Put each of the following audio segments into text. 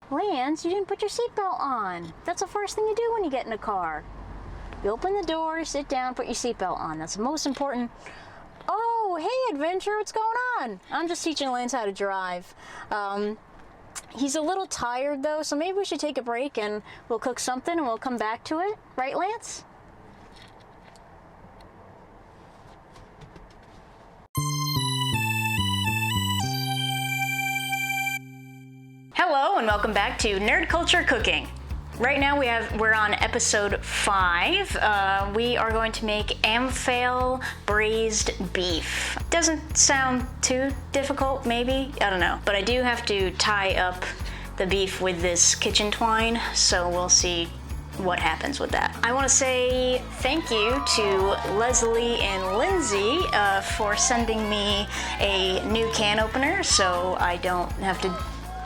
Lance, you didn't put your seatbelt on. That's the first thing you do when you get in a car. You open the door, sit down, put your seatbelt on. That's the most important. Oh, hey, Adventure, what's going on? I'm just teaching Lance how to drive. He's a little tired, though, so maybe we should take a break and we'll cook something and we'll come back to it. Right, Lance? Hello and welcome back to Nerd Culture Cooking. Right now we're on episode 5. We are going to make Amphail Braised Beef. Doesn't sound too difficult, maybe? I don't know. But I do have to tie up the beef with this kitchen twine, so we'll see what happens with that. I want to say thank you to Leslie and Lindsay for sending me a new can opener so I don't have to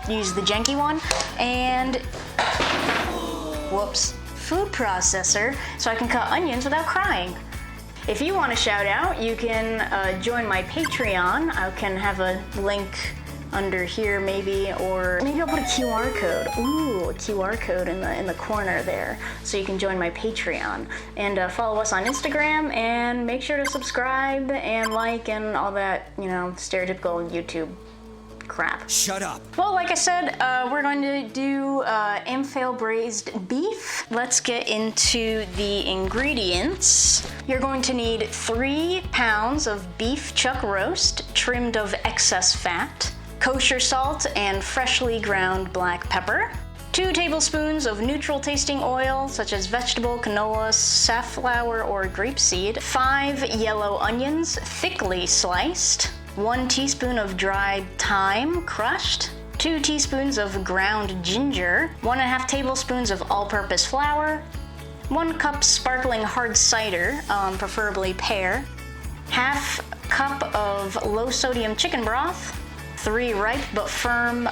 use the janky one, and whoops, food processor so I can cut onions without crying. If you want to shout out, you can join my Patreon. I can have a link under here maybe, or maybe I'll put a QR code. Ooh, a QR code in the corner there, so you can join my Patreon and follow us on Instagram, and make sure to subscribe and like and all that, you know, stereotypical YouTube crap. Shut up. Well, like I said, we're going to do Amphail Braised Beef. Let's get into the ingredients. You're going to need 3 pounds of beef chuck roast, trimmed of excess fat, kosher salt, and freshly ground black pepper, 2 tablespoons of neutral tasting oil, such as vegetable, canola, safflower, or grapeseed, 5 yellow onions, thickly sliced, 1 teaspoon of dried thyme crushed, 2 teaspoons of ground ginger, 1.5 tablespoons of all-purpose flour, 1 cup sparkling hard cider, preferably pear, ½ cup of low-sodium chicken broth, 3 ripe but firm,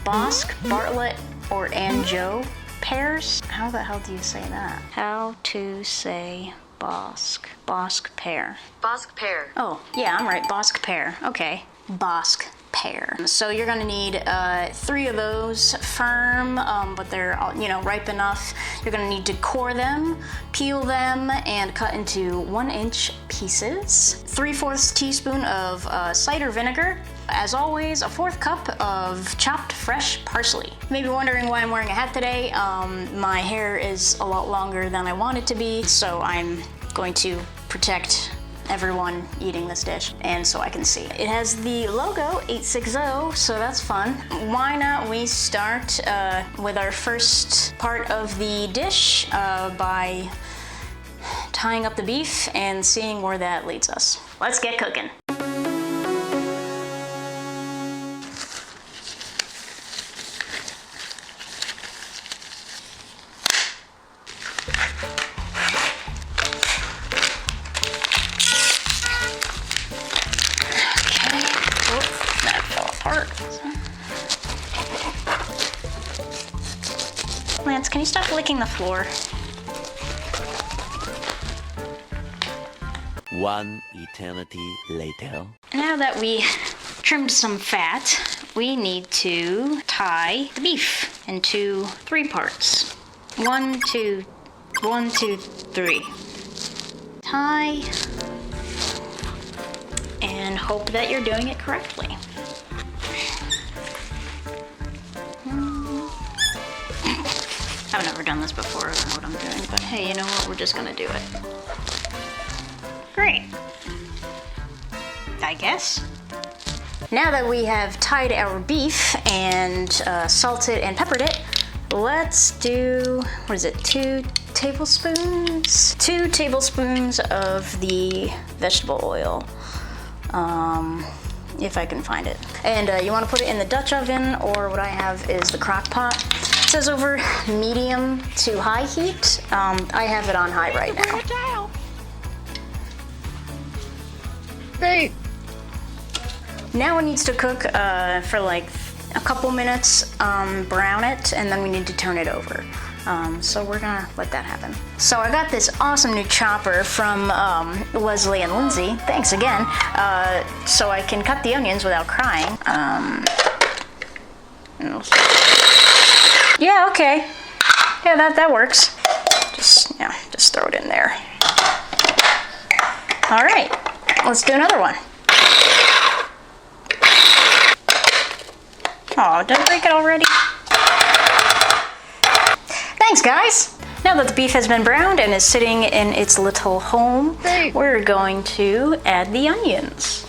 Bosc, Bartlett, or Anjou pears. How the hell do you say that? How to say Bosc pear. Bosc pear. Oh, yeah, I'm right. Bosc pear. Okay. Bosc pear. So you're gonna need 3 of those firm, but they're you know, ripe enough. You're gonna need to core them, peel them, and cut into 1-inch pieces. 3/4 teaspoon of cider vinegar. As always, a 1/4 cup of chopped fresh parsley. You may be wondering why I'm wearing a hat today. My hair is a lot longer than I want it to be, so I'm going to protect everyone eating this dish, and so I can see. It has the logo 860, so that's fun. Why not we start with our first part of the dish by tying up the beef and seeing where that leads us. Let's get cooking. Lance, can you stop licking the floor? One eternity later. Now that we trimmed some fat, we need to tie the beef into 3 parts. 1, 2, 3. Tie, and hope that you're doing it correctly. I've never done this before, I don't know what I'm doing, but hey, you know what, we're just gonna do it. Great. I guess. Now that we have tied our beef and salted and peppered it, let's do, what is it, 2 tablespoons? 2 tablespoons of the vegetable oil, if I can find it. And you wanna put it in the Dutch oven, or what I have is the crock pot. It says over medium to high heat. I have it on high right now. Hey! Now it needs to cook for like a couple minutes, brown it, and then we need to turn it over. So we're gonna let that happen. So I got this awesome new chopper from Leslie and Lindsay. Thanks again. So I can cut the onions without crying. Yeah, okay. Yeah, that works. Just throw it in there. All right, let's do another one. Oh, don't break it already. Thanks, guys. Now that the beef has been browned and is sitting in its little home, we're going to add the onions.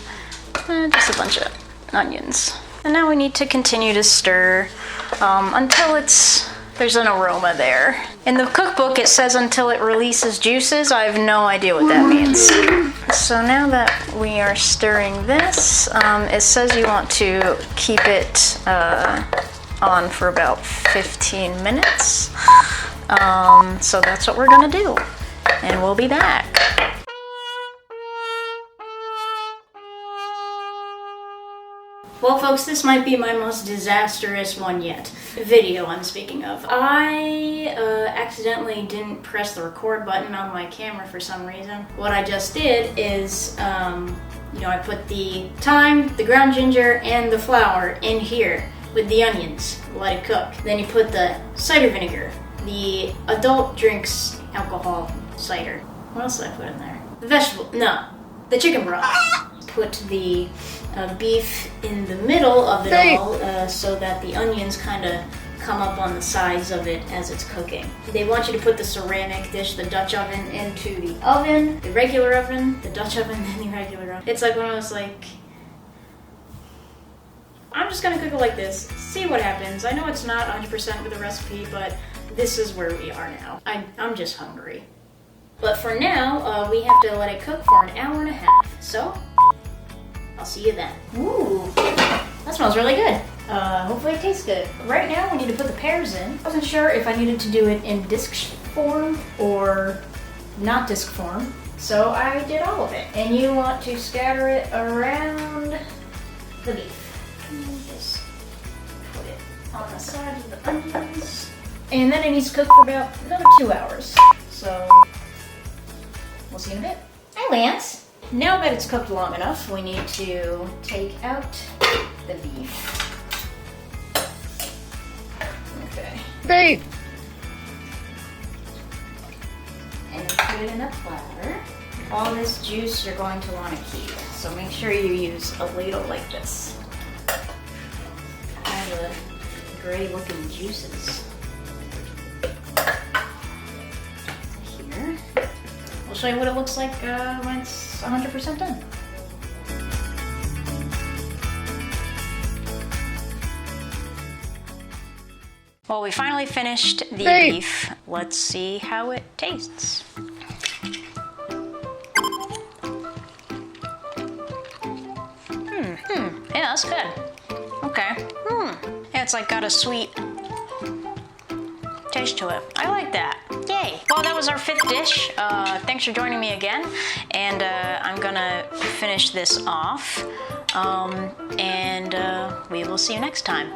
Just a bunch of onions. And now we need to continue to stir until there's an aroma there. In the cookbook it says until it releases juices. I have no idea what that means. So now that we are stirring this, it says you want to keep it on for about 15 minutes. So that's what we're gonna do. And we'll be back. Well, folks, this might be my most disastrous one yet. Video I'm speaking of. I accidentally didn't press the record button on my camera for some reason. What I just did is, I put the thyme, the ground ginger, and the flour in here with the onions. Let it cook. Then you put the cider vinegar, the adult drinks alcohol cider. What else did I put in there? The chicken broth. Put the beef in the middle of it all so that the onions kind of come up on the sides of it as it's cooking. They want you to put the ceramic dish, the Dutch oven, into the oven, the regular oven, the Dutch oven, then the regular oven. It's like when I was like, I'm just gonna cook it like this, see what happens. I know it's not 100% with the recipe, but this is where we are now. I'm just hungry. But for now, we have to let it cook for an hour and a half. So, I'll see you then. Ooh, that smells really good. Hopefully it tastes good. Right now we need to put the pears in. I wasn't sure if I needed to do it in disc form or not disc form, so I did all of it. And you want to scatter it around the beef. And just put it on the sides of the onions. And then it needs to cook for about another 2 hours. So, we'll see in a bit. Hi, Lance. Now that it's cooked long enough, we need to take out the beef. Okay. Beef! And put it in a platter. All this juice you're going to want to keep, so make sure you use a ladle like this. All the gray looking juices. Here. I'll show you what it looks like when it's 100% done. Well, we finally finished the beef. Let's see how it tastes. Yeah, that's good. Okay. Yeah, it's like got a sweet taste to it. I like that. Yay! Well, that was our 5th dish. Thanks for joining me again. And I'm gonna finish this off. And we will see you next time.